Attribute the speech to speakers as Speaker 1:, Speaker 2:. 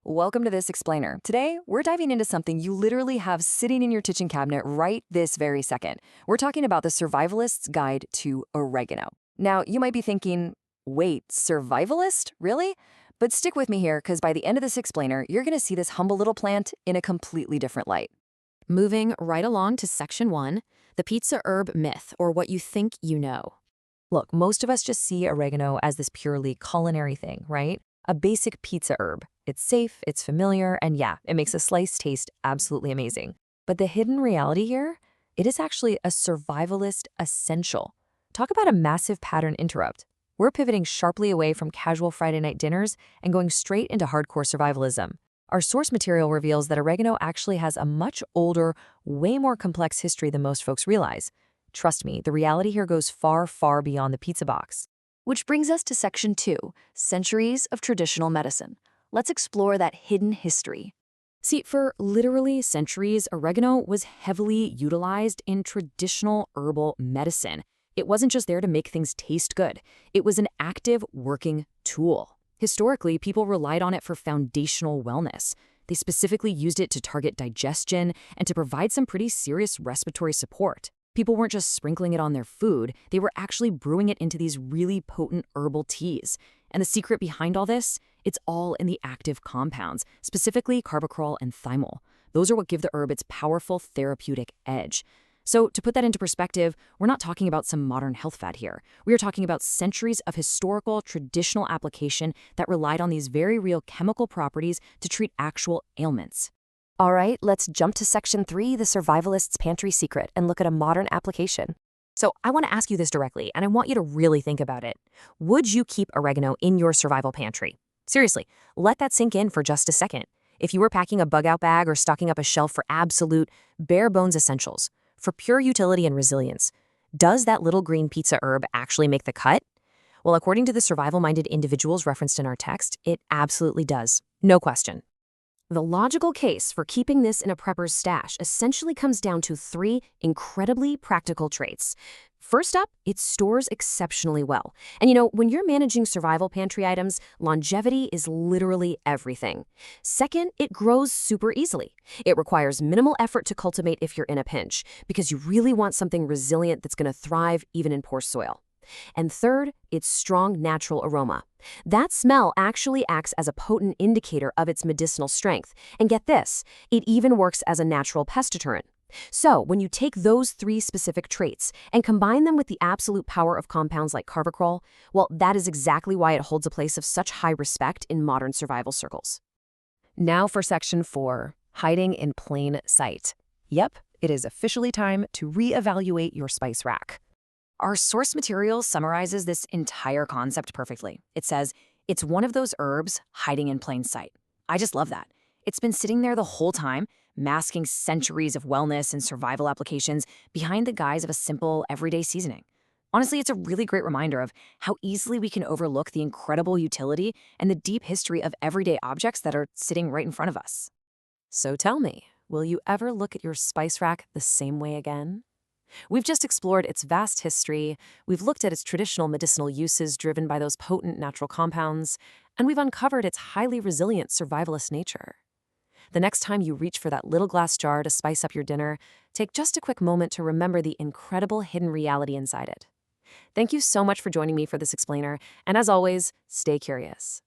Speaker 1: Welcome to this explainer. Today, we're diving into something you literally have sitting in your kitchen cabinet right this very second. We're talking about the Survivalist's Guide to Oregano. Now, you might be thinking, wait, Survivalist? Really? But stick with me here, because by the end of this explainer, you're going to see this humble little plant in a completely different light.
Speaker 2: Moving right along to section 1, the pizza herb myth, or what you think you know.
Speaker 1: Look, most of us just see oregano as this purely culinary thing, right? A basic pizza herb. It's safe, it's familiar, and yeah, it makes a slice taste absolutely amazing. But the hidden reality here, it is actually a survivalist essential. Talk about a massive pattern interrupt. We're pivoting sharply away from casual Friday night dinners and going straight into hardcore survivalism. Our source material reveals that oregano actually has a much older, way more complex history than most folks realize. Trust me, the reality here goes far, far beyond the pizza box. Which brings us to section 2, centuries of traditional medicine. Let's explore that hidden history.
Speaker 2: See, for literally centuries, oregano was heavily utilized in traditional herbal medicine. It wasn't just there to make things taste good. It was an active working tool. Historically, people relied on it for foundational wellness. They specifically used it to target digestion and to provide some pretty serious respiratory support. People weren't just sprinkling it on their food, they were actually brewing it into these really potent herbal teas. And the secret behind all this? It's all in the active compounds, specifically carboxyl and thymol. Those are what give the herb its powerful therapeutic edge. So to put that into perspective, we're not talking about some modern health fad here. We are talking about centuries of historical, traditional application that relied on these very real chemical properties to treat actual ailments.
Speaker 1: All right, let's jump to section 3, the Survivalist's Pantry Secret, and look at a modern application.
Speaker 2: So I want to ask you this directly, and I want you to really think about it. Would you keep oregano in your survival pantry? Seriously, let that sink in for just a second. If you were packing a bug-out bag or stocking up a shelf for absolute, bare-bones essentials, for pure utility and resilience, does that little green pizza herb actually make the cut? Well, according to the survival-minded individuals referenced in our text, it absolutely does. No question. The logical case for keeping this in a prepper's stash essentially comes down to 3 incredibly practical traits. First up, it stores exceptionally well. And when you're managing survival pantry items, longevity is literally everything. Second, it grows super easily. It requires minimal effort to cultivate if you're in a pinch, because you really want something resilient that's going to thrive even in poor soil. And third, its strong natural aroma. That smell actually acts as a potent indicator of its medicinal strength. And get this, it even works as a natural pest deterrent. So when you take those 3 specific traits and combine them with the absolute power of compounds like carboxyl, well, that is exactly why it holds a place of such high respect in modern survival circles.
Speaker 1: Now for section 4, hiding in plain sight. Yep, it is officially time to reevaluate your spice rack. Our source material summarizes this entire concept perfectly. It says, it's one of those herbs hiding in plain sight. I just love that. It's been sitting there the whole time, masking centuries of wellness and survival applications behind the guise of a simple, everyday seasoning. Honestly, it's a really great reminder of how easily we can overlook the incredible utility and the deep history of everyday objects that are sitting right in front of us. So tell me, will you ever look at your spice rack the same way again? We've just explored its vast history, we've looked at its traditional medicinal uses driven by those potent natural compounds, and we've uncovered its highly resilient survivalist nature. The next time you reach for that little glass jar to spice up your dinner, take just a quick moment to remember the incredible hidden reality inside it. Thank you so much for joining me for this explainer, and as always, stay curious.